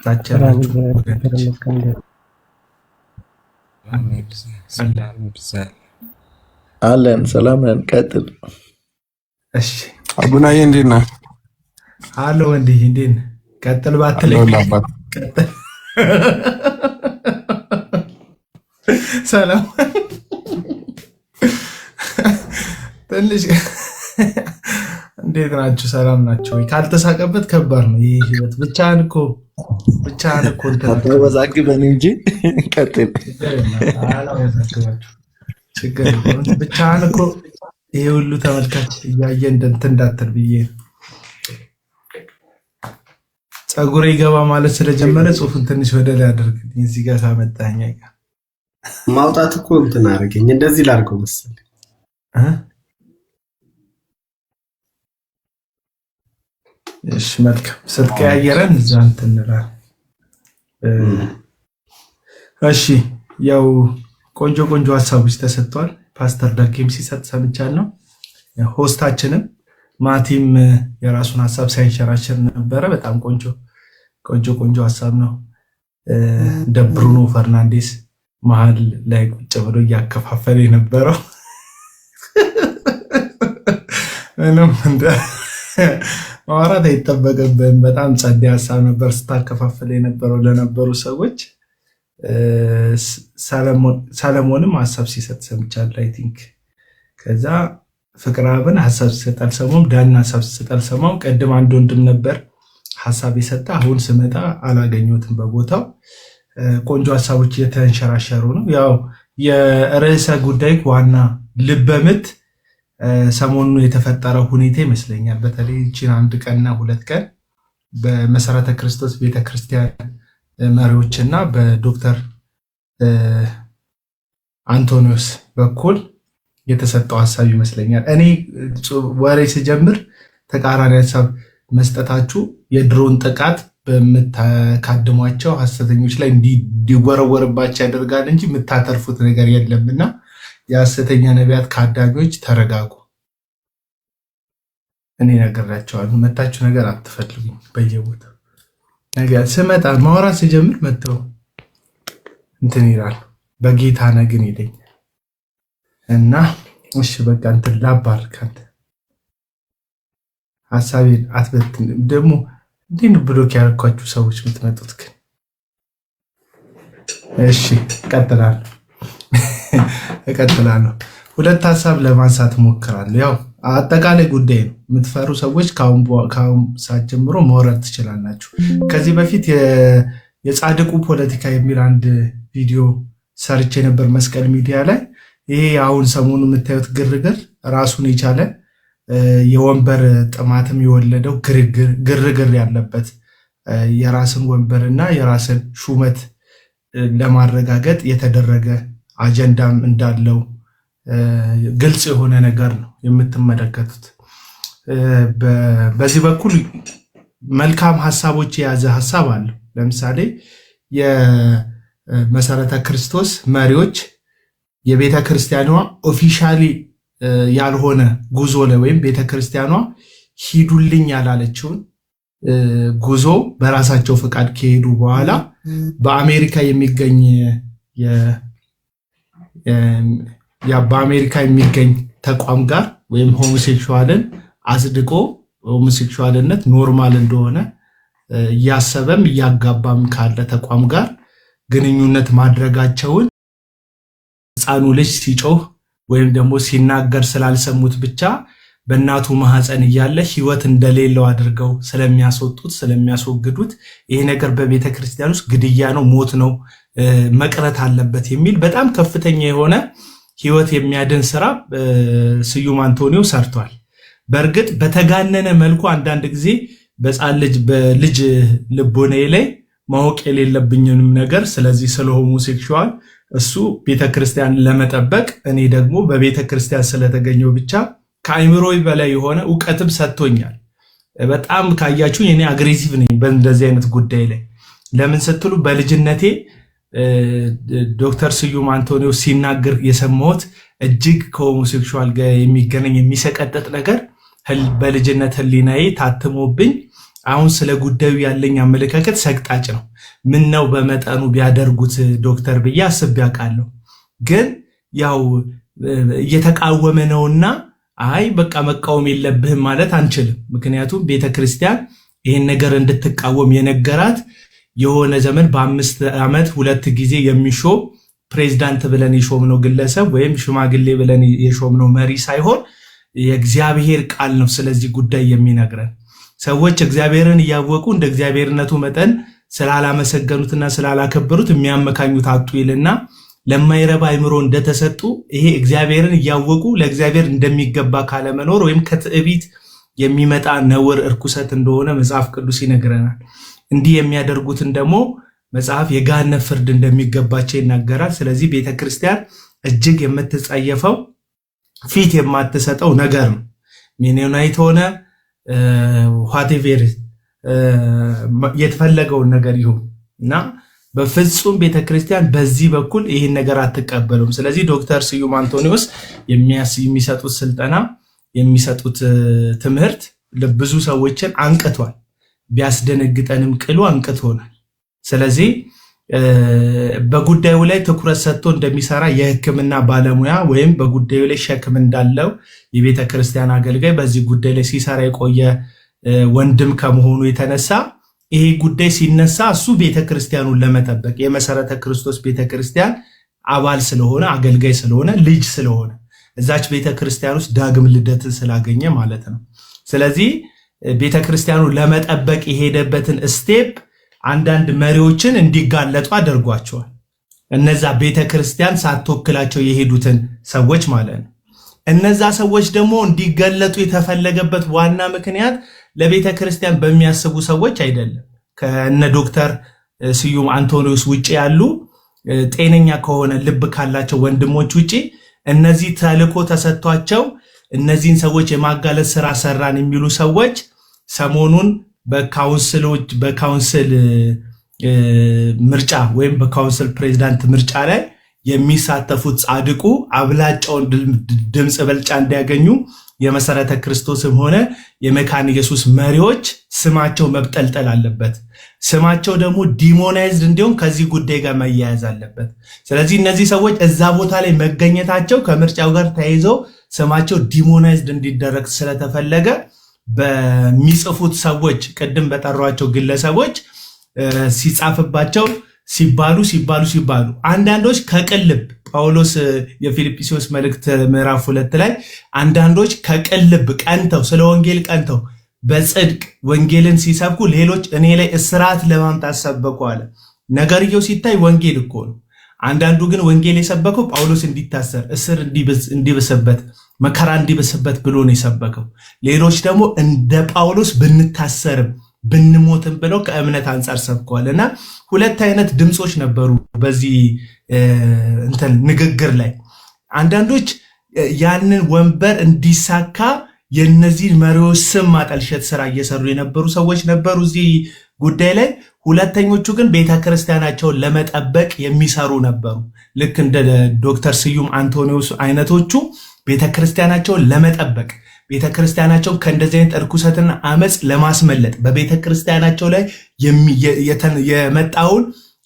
ታቸራችሁ አለን ሰላም ነን። ቀጥል። እሺ አቡናዬ እንዴት ነህ? አሎ ወንድዬ እንዴት ነህ? ቀጥል ባትለኝ ቀጥል። ሰላም ትንሽ እንዴት ናችሁ? ሰላም ናችሁ ወይ? ካልተሳቀበት ከባድ ነው ይሄ ህይወት። ብቻህን እኮ ተወዛግበን እንጂ ቀጥል። ችግር የለውም። ብቻህን እኮ ይሄ ሁሉ ተመልካች እያየ እንትን እንዳትል ብዬ ፀጉሬ ገባ ማለት ስለጀመረ ጽሁፍን ትንሽ ወደ ላይ አድርግልኝ። እዚህ ጋር ካመጣኝ ጋር ማውጣት እኮ እንትን አደረገኝ። እንደዚህ ላድርገው መሰለኝ። እሺ መልካም ስትቀያየረን እዛ እንትን እንላለን። እሺ ያው ቆንጆ ሀሳቦች ተሰጥቷል። ፓስተር ዳጌም ሲሰጥ ሰምቻለሁ። ሆስታችንም ማቲም የራሱን ሀሳብ ሳይንሸራሸር ነበረ። በጣም ቆንጆ ሀሳብ ነው። እንደ ብሩኖ ፈርናንዴስ መሀል ላይ ቁጭ ብሎ እያከፋፈለ የነበረው ምንም እንደ ማውራት አይጠበቅብን። በጣም ጸዴ ሀሳብ ነበር ስታከፋፈለ የነበረው ለነበሩ ሰዎች። ሰለሞንም ሀሳብ ሲሰጥ ሰምቻለሁ። አይ ቲንክ ከዛ ፍቅር አብን ሀሳብ ሲሰጥ አልሰማሁም። ዳን ሀሳብ ሲሰጥ አልሰማሁም። ቀድም አንድ ወንድም ነበር ሀሳብ የሰጠ፣ አሁን ስመጣ አላገኘሁትም በቦታው። ቆንጆ ሀሳቦች እየተንሸራሸሩ ነው። ያው የርዕሰ ጉዳይ ዋና ልበምት ሰሞኑ የተፈጠረው ሁኔታ ይመስለኛል። በተለይ ይህችን 1 ቀንና 2 ቀን በመሰረተ ክርስቶስ ቤተክርስቲያን መሪዎችና በዶክተር አንቶኒዮስ በኩል የተሰጠው ሀሳብ ይመስለኛል። እኔ ወሬ ስጀምር ተቃራኒ ሀሳብ መስጠታችሁ የድሮን ጥቃት በምታካድሟቸው ሐሰተኞች ላይ እንዲወረወርባቸው ያደርጋል እንጂ የምታተርፉት ነገር የለምና የሐሰተኛ ነቢያት ካዳሚዎች ተረጋጉ። እኔ ነገራቸዋለሁ። መታችሁ ነገር አትፈልጉኝ። በየቦታው ነገር ስመጣ ማውራት ስጀምር መጥተው እንትን ይላል። በጌታ ነግን ይለኛል እና እሺ በቃ እንትን ላባርካት ሐሳቤን አትበትን። ደግሞ እንዴት ብሎክ ያደረኳችሁ ሰዎች የምትመጡት ግን? እሺ እቀጥላለሁ። 2 ሀሳብ ለማንሳት እሞክራለሁ። ያው አጠቃላይ ጉዳይ ነው። የምትፈሩ ሰዎች ከአሁን ሰዓት ጀምሮ መውረድ ትችላላችሁ። ከዚህ በፊት የጻድቁ ፖለቲካ የሚል አንድ ቪዲዮ ሰርቼ ነበር መስቀል ሚዲያ ላይ። ይሄ አሁን ሰሞኑ የምታዩት ግርግር ራሱን የቻለ የወንበር ጥማትም የወለደው ግርግር ያለበት የራስን ወንበርና የራስን ሹመት ለማረጋገጥ የተደረገ አጀንዳም እንዳለው ግልጽ የሆነ ነገር ነው የምትመለከቱት። በዚህ በኩል መልካም ሀሳቦች የያዘ ሀሳብ አለው። ለምሳሌ የመሰረተ ክርስቶስ መሪዎች የቤተ ክርስቲያኗ ኦፊሻሊ ያልሆነ ጉዞ ላይ ወይም ቤተ ክርስቲያኗ ሂዱልኝ ያላለችውን ጉዞ በራሳቸው ፈቃድ ከሄዱ በኋላ በአሜሪካ የሚገኝ ተቋም ጋር ወይም ሆሞሴክሹዋልን አጽድቆ ሆሞሴክሹዋልነት ኖርማል እንደሆነ እያሰበም እያጋባም ካለ ተቋም ጋር ግንኙነት ማድረጋቸውን ሕፃኑ ልጅ ሲጮህ ወይም ደግሞ ሲናገር ስላልሰሙት ብቻ በእናቱ ማህፀን እያለ ህይወት እንደሌለው አድርገው ስለሚያስወግዱት ይሄ ነገር በቤተ ክርስቲያን ውስጥ ግድያ ነው፣ ሞት ነው፣ መቅረት አለበት የሚል በጣም ከፍተኛ የሆነ ህይወት የሚያድን ስራ ስዩም አንቶኒዮ ሰርቷል። በእርግጥ በተጋነነ መልኩ አንዳንድ ጊዜ በልጅ ልቦናዬ ላይ ማወቅ የሌለብኝንም ነገር ስለዚህ ስለ ሆሞሴክሹዋል እሱ ቤተክርስቲያን ለመጠበቅ እኔ ደግሞ በቤተክርስቲያን ስለተገኘው ብቻ ከአይምሮይ በላይ የሆነ ዕውቀትም ሰጥቶኛል። በጣም ካያችሁ እኔ አግሬሲቭ ነኝ በእንደዚህ አይነት ጉዳይ ላይ። ለምን ስትሉ በልጅነቴ ዶክተር ስዩም አንቶኒዮ ሲናገር የሰማሁት እጅግ ከሆሞሴክሹዋል ጋር የሚገናኝ የሚሰቀጥጥ ነገር በልጅነት ህሊናዬ ታትሞብኝ አሁን ስለ ጉዳዩ ያለኝ አመለካከት ሰቅጣጭ ነው። ምን ነው በመጠኑ ቢያደርጉት ዶክተር ብዬ አስቤ አውቃለሁ። ግን ያው እየተቃወመ ነውና አይ በቃ መቃወም የለብህም ማለት አንችልም። ምክንያቱም ቤተክርስቲያን ይሄን ነገር እንድትቃወም የነገራት የሆነ ዘመን በ5 ዓመት 2 ጊዜ የሚሾም ፕሬዝዳንት ብለን የሾምነው ግለሰብ ወይም ሽማግሌ ብለን የሾምነው መሪ ሳይሆን የእግዚአብሔር ቃል ነው ስለዚህ ጉዳይ የሚነግረን። ሰዎች እግዚአብሔርን እያወቁ እንደ እግዚአብሔርነቱ መጠን ስላላመሰገኑትና ስላላከበሩት የሚያመካኙት አጡ ይልና ለማይረባ አይምሮ እንደተሰጡ ይሄ እግዚአብሔርን እያወቁ ለእግዚአብሔር እንደሚገባ ካለመኖር ወይም ከትዕቢት የሚመጣ ነውር እርኩሰት እንደሆነ መጽሐፍ ቅዱስ ይነግረናል። እንዲህ የሚያደርጉትን ደግሞ መጽሐፍ የገሃነም ፍርድ እንደሚገባቸው ይናገራል። ስለዚህ ቤተክርስቲያን እጅግ የምትጸየፈው ፊት የማትሰጠው ነገር ነው። ሜኖናይት ሆነ ዋቴቨር የተፈለገውን ነገር ይሁን እና በፍጹም ቤተክርስቲያን በዚህ በኩል ይህን ነገር አትቀበሉም። ስለዚህ ዶክተር ስዩም አንቶኒዎስ የሚሰጡት ስልጠና የሚሰጡት ትምህርት ለብዙ ሰዎችን አንቅቷል። ቢያስደነግጠንም ቅሉ አንቅቶናል። ስለዚህ በጉዳዩ ላይ ትኩረት ሰጥቶ እንደሚሰራ የሕክምና ባለሙያ ወይም በጉዳዩ ላይ ሸክም እንዳለው የቤተክርስቲያን አገልጋይ በዚህ ጉዳይ ላይ ሲሰራ የቆየ ወንድም ከመሆኑ የተነሳ ይሄ ጉዳይ ሲነሳ እሱ ቤተክርስቲያኑን ለመጠበቅ የመሰረተ ክርስቶስ ቤተክርስቲያን አባል ስለሆነ አገልጋይ ስለሆነ ልጅ ስለሆነ እዛች ቤተክርስቲያን ውስጥ ዳግም ልደትን ስላገኘ ማለት ነው። ስለዚህ ቤተክርስቲያኑን ለመጠበቅ የሄደበትን ስቴፕ አንዳንድ መሪዎችን እንዲጋለጡ አድርጓቸዋል። እነዛ ቤተክርስቲያን ሳትወክላቸው የሄዱትን ሰዎች ማለት ነው። እነዛ ሰዎች ደግሞ እንዲገለጡ የተፈለገበት ዋና ምክንያት ለቤተክርስቲያን በሚያስቡ ሰዎች አይደለም። ከነ ዶክተር ስዩም አንቶኒዎስ ውጪ ያሉ ጤነኛ ከሆነ ልብ ካላቸው ወንድሞች ውጪ እነዚህ ተልእኮ ተሰጥቷቸው እነዚህን ሰዎች የማጋለጥ ስራ ሰራን የሚሉ ሰዎች ሰሞኑን በካውንስል ምርጫ ወይም በካውንስል ፕሬዝዳንት ምርጫ ላይ የሚሳተፉት ጻድቁ አብላጫውን ድምጽ በልጫ እንዲያገኙ የመሰረተ ክርስቶስም ሆነ የመካነ ኢየሱስ መሪዎች ስማቸው መብጠልጠል አለበት። ስማቸው ደግሞ ዲሞናይዝድ እንዲሆን ከዚህ ጉዳይ ጋር መያያዝ አለበት። ስለዚህ እነዚህ ሰዎች እዛ ቦታ ላይ መገኘታቸው ከምርጫው ጋር ተያይዘው ስማቸው ዲሞናይዝድ እንዲደረግ ስለተፈለገ በሚጽፉት ሰዎች ቅድም በጠሯቸው ግለሰቦች ሲጻፍባቸው ሲባሉ አንዳንዶች ከቅልብ ጳውሎስ የፊልጵስዩስ መልእክት ምዕራፍ 2 ላይ አንዳንዶች ከቅልብ ቀንተው ስለ ወንጌል ቀንተው በጽድቅ ወንጌልን ሲሰብኩ ሌሎች እኔ ላይ እስራት ለማምጣት ሰበኩ አለ። ነገርየው ሲታይ ወንጌል እኮ ነው። አንዳንዱ ግን ወንጌል የሰበከው ጳውሎስ እንዲታሰር እስር እንዲብስበት መከራ እንዲብስበት ብሎ ነው የሰበከው። ሌሎች ደግሞ እንደ ጳውሎስ ብንታሰርም ብንሞትም ብለው ከእምነት አንጻር ሰብከዋልና ሁለት አይነት ድምጾች ነበሩ በዚህ ንግግር ላይ። አንዳንዶች ያንን ወንበር እንዲሳካ የነዚህ መሪዎች ስም ማጠልሸት ስራ እየሰሩ የነበሩ ሰዎች ነበሩ እዚህ ጉዳይ ላይ። ሁለተኞቹ ግን ቤተክርስቲያናቸውን ለመጠበቅ የሚሰሩ ነበሩ። ልክ እንደ ዶክተር ስዩም አንቶኒዎስ አይነቶቹ ቤተክርስቲያናቸውን ለመጠበቅ ቤተክርስቲያናቸው ከእንደዚህ አይነት እርኩሰትና አመጽ ለማስመለጥ በቤተክርስቲያናቸው ላይ የመጣውን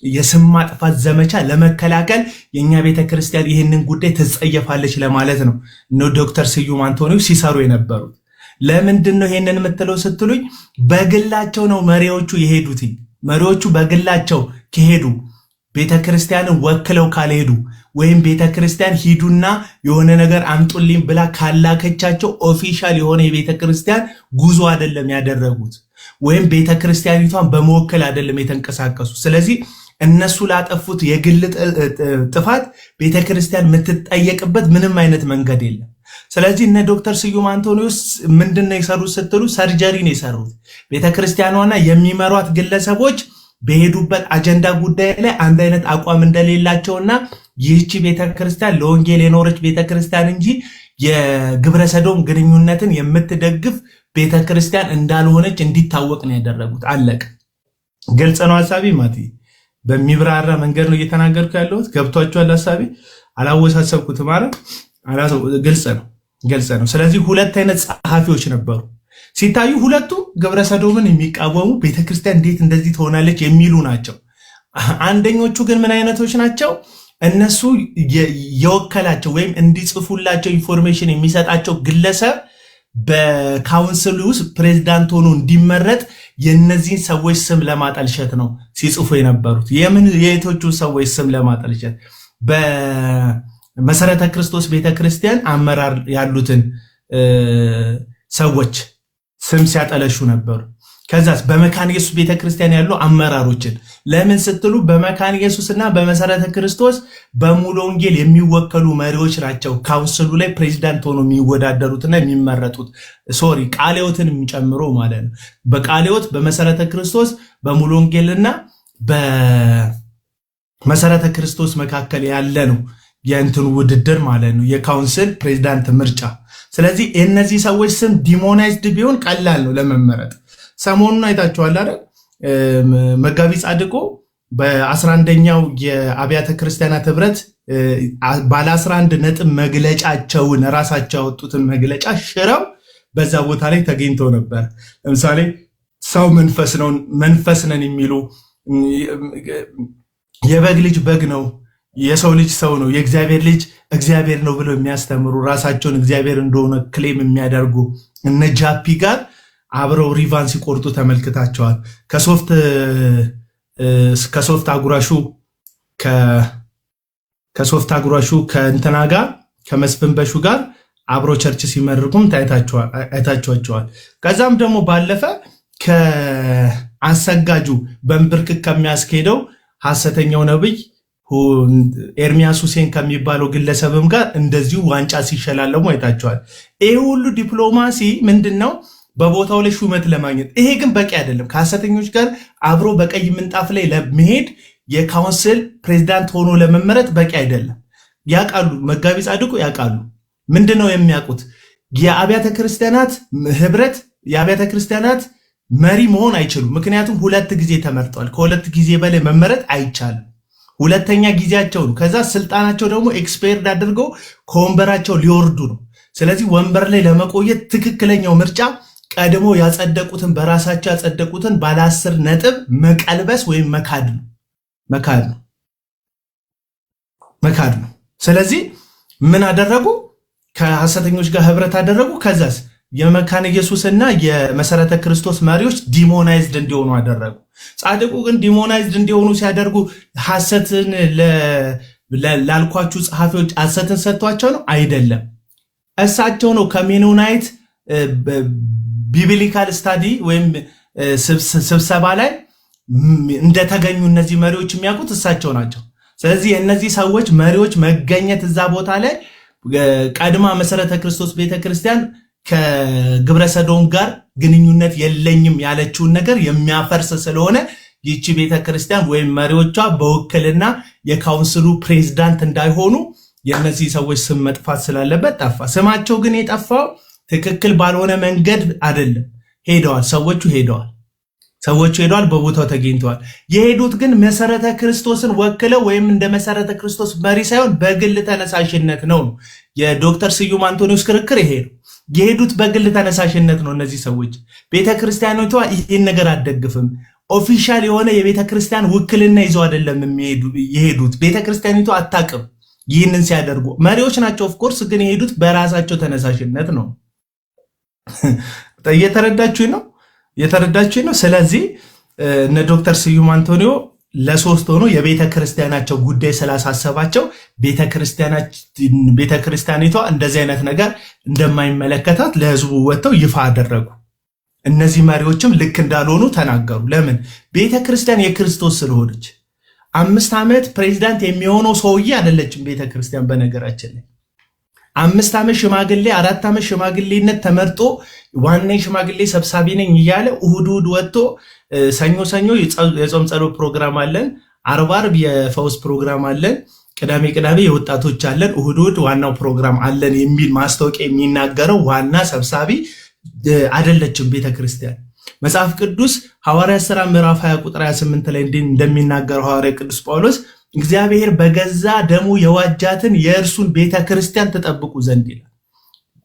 የስም ማጥፋት ዘመቻ ለመከላከል የኛ ቤተክርስቲያን ይህንን ጉዳይ ትጸየፋለች ለማለት ነው ዶክተር ስዩም አንቶኒዎስ ሲሰሩ የነበሩት። ለምንድን ነው ይሄንን የምትለው ስትሉኝ፣ በግላቸው ነው መሪዎቹ የሄዱት። መሪዎቹ በግላቸው ከሄዱ ቤተክርስቲያንን ወክለው ካልሄዱ ወይም ቤተክርስቲያን ሂዱና የሆነ ነገር አምጡልኝ ብላ ካላከቻቸው ኦፊሻል የሆነ የቤተክርስቲያን ጉዞ አይደለም ያደረጉት፣ ወይም ቤተክርስቲያኒቷን በመወከል አይደለም የተንቀሳቀሱ። ስለዚህ እነሱ ላጠፉት የግል ጥፋት ቤተክርስቲያን የምትጠየቅበት ምንም አይነት መንገድ የለም። ስለዚህ እነ ዶክተር ስዩም አንቶኒዎስ ምንድነው የሰሩት ስትሉ፣ ሰርጀሪ ነው የሰሩት። ቤተክርስቲያኗና የሚመሯት ግለሰቦች በሄዱበት አጀንዳ ጉዳይ ላይ አንድ አይነት አቋም እንደሌላቸውና ይህቺ ቤተክርስቲያን ለወንጌል የኖረች ቤተክርስቲያን እንጂ የግብረ ሰዶም ግንኙነትን የምትደግፍ ቤተክርስቲያን እንዳልሆነች እንዲታወቅ ነው ያደረጉት። አለቀ። ግልጽ ነው ሐሳቤ ማቲ። በሚብራራ መንገድ ነው እየተናገርኩ ያለሁት። ገብቷችኋል ሐሳቤ? አላወሳሰብኩትም ማለት ግልጽ ነው። ስለዚህ ሁለት አይነት ጸሐፊዎች ነበሩ። ሲታዩ ሁለቱ ግብረ ሰዶምን የሚቃወሙ ቤተክርስቲያን እንዴት እንደዚህ ትሆናለች የሚሉ ናቸው። አንደኞቹ ግን ምን አይነቶች ናቸው? እነሱ የወከላቸው ወይም እንዲጽፉላቸው ኢንፎርሜሽን የሚሰጣቸው ግለሰብ በካውንስሉ ውስጥ ፕሬዝዳንት ሆኖ እንዲመረጥ የነዚህን ሰዎች ስም ለማጠልሸት ነው ሲጽፉ የነበሩት። የየቶቹ ሰዎች ስም ለማጠልሸት? በመሰረተ ክርስቶስ ቤተክርስቲያን አመራር ያሉትን ሰዎች ስም ሲያጠለሹ ነበሩ። ከዛስ በመካነ ኢየሱስ ቤተክርስቲያን ያሉ አመራሮችን ለምን ስትሉ በመካነ ኢየሱስና በመሰረተ ክርስቶስ በሙሉ ወንጌል የሚወከሉ መሪዎች ናቸው ካውንስሉ ላይ ፕሬዝዳንት ሆኖ የሚወዳደሩትና የሚመረጡት። ቃለ ሕይወትን የሚጨምሩ ማለት ነው። በቃለ ሕይወት በመሰረተ ክርስቶስ በሙሉ ወንጌልና በመሰረተ ክርስቶስ መካከል ያለ ነው የእንትን ውድድር ማለት ነው፣ የካውንስል ፕሬዝዳንት ምርጫ። ስለዚህ እነዚህ ሰዎች ስም ዲሞናይዝድ ቢሆን ቀላል ነው ለመመረጥ። ሰሞኑን አይታችኋል አይደል? መጋቢ ጻድቁ በ11ኛው የአብያተ ክርስቲያናት ህብረት ባለ 11 ነጥብ መግለጫቸውን ራሳቸው ያወጡትን መግለጫ ሽረው በዛ ቦታ ላይ ተገኝተው ነበር። ለምሳሌ ሰው መንፈስ ነን የሚሉ፣ የበግ ልጅ በግ ነው፣ የሰው ልጅ ሰው ነው፣ የእግዚአብሔር ልጅ እግዚአብሔር ነው ብለው የሚያስተምሩ ራሳቸውን እግዚአብሔር እንደሆነ ክሌም የሚያደርጉ እነ ጃፒ ጋር አብረው ሪቫን ሲቆርጡ ተመልክታቸዋል። ከሶፍት አጉራሹ ከእንትና ጋር ከመስፍን በሹ ጋር አብረው ቸርች ሲመርቁም አይታችኋቸዋል። ከዛም ደግሞ ባለፈ ከአሰጋጁ በንብርክክ ከሚያስኬደው ሐሰተኛው ነብይ ኤርሚያስ ሁሴን ከሚባለው ግለሰብም ጋር እንደዚሁ ዋንጫ ሲሸላለሙ አይታችኋል። ይሄ ሁሉ ዲፕሎማሲ ምንድነው? በቦታው ላይ ሹመት ለማግኘት። ይሄ ግን በቂ አይደለም። ከሐሰተኞች ጋር አብሮ በቀይ ምንጣፍ ላይ ለመሄድ የካውንስል ፕሬዝዳንት ሆኖ ለመመረጥ በቂ አይደለም። ያውቃሉ፣ መጋቢ ጻድቁ ያውቃሉ። ምንድነው የሚያውቁት? የአብያተ ክርስቲያናት ህብረት የአብያተ ክርስቲያናት መሪ መሆን አይችሉም። ምክንያቱም 2 ጊዜ ተመርጠዋል። ከ2 ጊዜ በላይ መመረጥ አይቻልም። ሁለተኛ ጊዜያቸው ነው። ከዛ ስልጣናቸው ደግሞ ኤክስፓየርድ አድርገው ከወንበራቸው ሊወርዱ ነው። ስለዚህ ወንበር ላይ ለመቆየት ትክክለኛው ምርጫ ቀድሞ ያጸደቁትን በራሳቸው ያጸደቁትን ባለ 10 ነጥብ መቀልበስ ወይም መካድ ነው። ስለዚህ ምን አደረጉ? ከሐሰተኞች ጋር ህብረት አደረጉ። ከዛስ የመካነ ኢየሱስና የመሰረተ ክርስቶስ መሪዎች ዲሞናይዝድ እንዲሆኑ አደረጉ። ጻድቁ ግን ዲሞናይዝድ እንዲሆኑ ሲያደርጉ ሐሰትን ላልኳችሁ ጸሐፊዎች ሐሰትን ሰጥቷቸው ነው? አይደለም። እሳቸው ነው ከሜኖናይት ቢብሊካል ስታዲ ወይም ስብሰባ ላይ እንደተገኙ እነዚህ መሪዎች የሚያውቁት እሳቸው ናቸው። ስለዚህ የእነዚህ ሰዎች መሪዎች መገኘት እዛ ቦታ ላይ ቀድማ መሰረተ ክርስቶስ ቤተክርስቲያን ከግብረ ሰዶም ጋር ግንኙነት የለኝም ያለችውን ነገር የሚያፈርስ ስለሆነ ይቺ ቤተክርስቲያን ወይም መሪዎቿ በውክልና የካውንስሉ ፕሬዝዳንት እንዳይሆኑ የነዚህ ሰዎች ስም መጥፋት ስላለበት ጠፋ። ስማቸው ግን የጠፋው ትክክል ባልሆነ መንገድ አይደለም። ሰዎቹ ሄደዋል፣ በቦታው ተገኝተዋል። የሄዱት ግን መሰረተ ክርስቶስን ወክለው ወይም እንደ መሰረተ ክርስቶስ መሪ ሳይሆን በግል ተነሳሽነት ነው። የዶክተር ስዩም አንቶኒዮስ ክርክር ይሄ ነው። የሄዱት በግል ተነሳሽነት ነው። እነዚህ ሰዎች ቤተክርስቲያኒቷ ይህን ነገር አትደግፍም፣ ኦፊሻል የሆነ የቤተክርስቲያን ውክልና ይዘው አይደለም የሄዱት። ቤተክርስቲያኒቷ አታውቅም ይህንን ሲያደርጉ። መሪዎች ናቸው ኦፍኮርስ፣ ግን የሄዱት በራሳቸው ተነሳሽነት ነው። እየተረዳችሁኝ ነው? ስለዚህ እነ ዶክተር ስዩም አንቶኒዮ ለሶስት ሆኖ የቤተክርስቲያናቸው ጉዳይ ስላሳሰባቸው ቤተክርስቲያኒቷ እንደዚህ አይነት ነገር እንደማይመለከታት ለህዝቡ ወጥተው ይፋ አደረጉ። እነዚህ መሪዎችም ልክ እንዳልሆኑ ተናገሩ። ለምን? ቤተክርስቲያን የክርስቶስ ስለሆነች። 5 ዓመት ፕሬዝዳንት የሚሆነው ሰውዬ አይደለችም ቤተክርስቲያን። በነገራችን ላይ 5 ዓመት ሽማግሌ 4 ዓመት ሽማግሌነት ተመርጦ ዋና ሽማግሌ ሰብሳቢ ነኝ እያለ እሁድ ወጥቶ ሰኞ የጾም ጸሎት ፕሮግራም አለን፣ ዓርብ የፈውስ ፕሮግራም አለን፣ ቅዳሜ የወጣቶች አለን፣ እሁድ ዋናው ፕሮግራም አለን የሚል ማስታወቂያ የሚናገረው ዋና ሰብሳቢ አይደለችም ቤተክርስቲያን። መጽሐፍ ቅዱስ ሐዋርያት ሥራ ምዕራፍ 20 ቁጥር 28 ላይ እንደሚናገረው ሐዋርያ ቅዱስ ጳውሎስ እግዚአብሔር በገዛ ደሙ የዋጃትን የእርሱን ቤተክርስቲያን ተጠብቁ ዘንድ ይላል።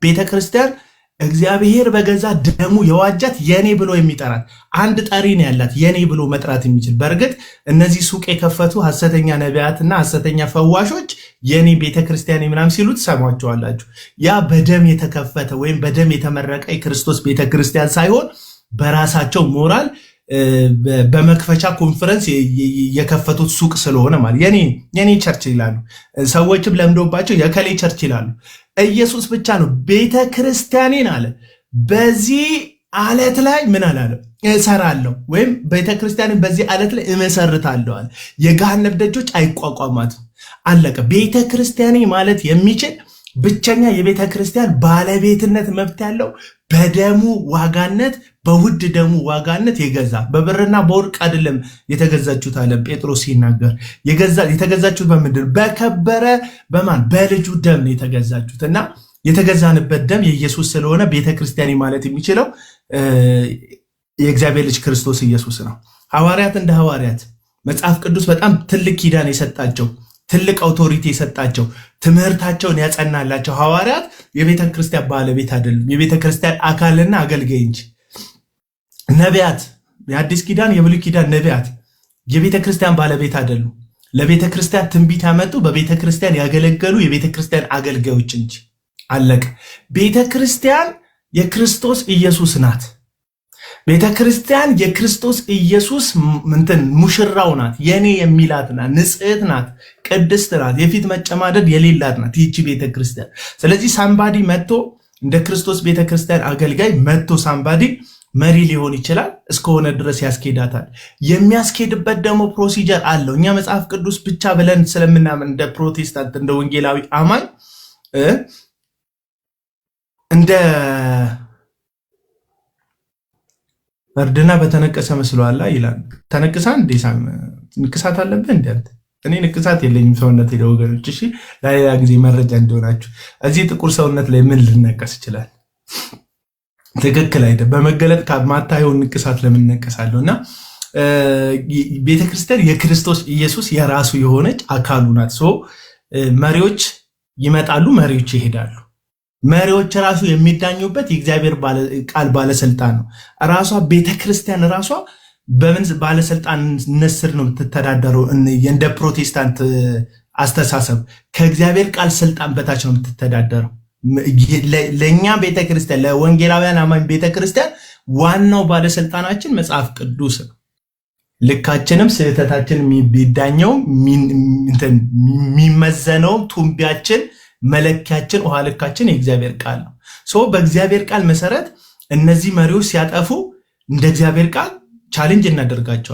ቤተክርስቲያን እግዚአብሔር በገዛ ደሙ የዋጃት የኔ ብሎ የሚጠራት አንድ ጠሪ ነው ያላት፣ የኔ ብሎ መጥራት የሚችል። በእርግጥ እነዚህ ሱቅ የከፈቱ ሐሰተኛ ነቢያትና ሐሰተኛ ፈዋሾች የኔ ቤተክርስቲያን ምናምን ሲሉ ትሰማቸዋላችሁ። ያ በደም የተከፈተ ወይም በደም የተመረቀ የክርስቶስ ቤተክርስቲያን ሳይሆን በራሳቸው ሞራል በመክፈቻ ኮንፈረንስ የከፈቱት ሱቅ ስለሆነ ማለት የኔ ቸርች ይላሉ። ሰዎችም ለምዶባቸው የከሌ ቸርች ይላሉ። ኢየሱስ ብቻ ነው ቤተ ክርስቲያኔን አለ በዚህ አለት ላይ ምን አላለ እሰራለሁ፣ ወይም ቤተ ክርስቲያንን በዚህ አለት ላይ እመሰርታለሁ አለ። የገሃነም ደጆች አይቋቋማትም። አለቀ። ቤተ ክርስቲያኔ ማለት የሚችል ብቸኛ የቤተ ክርስቲያን ባለቤትነት መብት ያለው በደሙ ዋጋነት በውድ ደሙ ዋጋነት የገዛ በብርና በወርቅ አይደለም የተገዛችሁት አለ ጴጥሮስ ሲናገር። የተገዛችሁት በምንድን? በከበረ በማን? በልጁ ደም ነው የተገዛችሁት። እና የተገዛንበት ደም የኢየሱስ ስለሆነ ቤተክርስቲያን ማለት የሚችለው የእግዚአብሔር ልጅ ክርስቶስ ኢየሱስ ነው። ሐዋርያት እንደ ሐዋርያት መጽሐፍ ቅዱስ በጣም ትልቅ ኪዳን የሰጣቸው ትልቅ አውቶሪቲ የሰጣቸው ትምህርታቸውን ያጸናላቸው ሐዋርያት የቤተ ክርስቲያን ባለቤት አይደሉም፣ የቤተ ክርስቲያን አካልና አገልጋይ እንጂ። ነቢያት፣ የአዲስ ኪዳን የብሉይ ኪዳን ነቢያት የቤተ ክርስቲያን ባለቤት አይደሉም። ለቤተ ክርስቲያን ትንቢት ያመጡ በቤተ ክርስቲያን ያገለገሉ የቤተ ክርስቲያን አገልጋዮች እንጂ። አለቀ። ቤተ ክርስቲያን የክርስቶስ ኢየሱስ ናት። ቤተ ክርስቲያን የክርስቶስ ኢየሱስ ሙሽራው ናት። የኔ የሚላት ናት። ንጽሕት ናት። ቅድስት ናት። የፊት መጨማደድ የሌላት ናት ይህቺ ቤተ ክርስቲያን። ስለዚህ ሳምባዲ መጥቶ እንደ ክርስቶስ ቤተ ክርስቲያን አገልጋይ መጥቶ ሳምባዲ መሪ ሊሆን ይችላል፣ እስከሆነ ድረስ ያስኬዳታል። የሚያስኬድበት ደግሞ ፕሮሲጀር አለው። እኛ መጽሐፍ ቅዱስ ብቻ ብለን ስለምናምን እንደ ፕሮቴስታንት እንደ ወንጌላዊ አማኝ እንደ እርድና በተነቀሰ መስሏላ ይላል። ተነቅሳ እንዴ ንቅሳት አለብህ እንዴ? እኔ ንቅሳት የለኝም ሰውነት ሄደ ወገኖች። እሺ ለሌላ ጊዜ መረጃ እንዲሆናችሁ። እዚህ ጥቁር ሰውነት ላይ ምን ልነቀስ ይችላል? ትክክል አይደል? በመገለጥ ከማታየው ንቅሳት ለምን ነቀሳለሁ? እና ቤተክርስቲያን የክርስቶስ ኢየሱስ የራሱ የሆነች አካሉ ናት። መሪዎች ይመጣሉ፣ መሪዎች ይሄዳሉ። መሪዎች ራሱ የሚዳኙበት የእግዚአብሔር ቃል ባለስልጣን ነው። ራሷ ቤተክርስቲያን ራሷ በምን ባለስልጣንነት ስር ነው የምትተዳደረው? እንደ ፕሮቴስታንት አስተሳሰብ ከእግዚአብሔር ቃል ስልጣን በታች ነው የምትተዳደረው። ለእኛ ቤተክርስቲያን ለወንጌላውያን አማኝ ቤተክርስቲያን ዋናው ባለስልጣናችን መጽሐፍ ቅዱስ ነው። ልካችንም ስህተታችን የሚዳኘው የሚመዘነው ቱንቢያችን መለኪያችን ውሃ ልካችን የእግዚአብሔር ቃል ነው። በእግዚአብሔር ቃል መሰረት እነዚህ መሪዎች ሲያጠፉ እንደ እግዚአብሔር ቃል ቻሌንጅ እናደርጋቸው።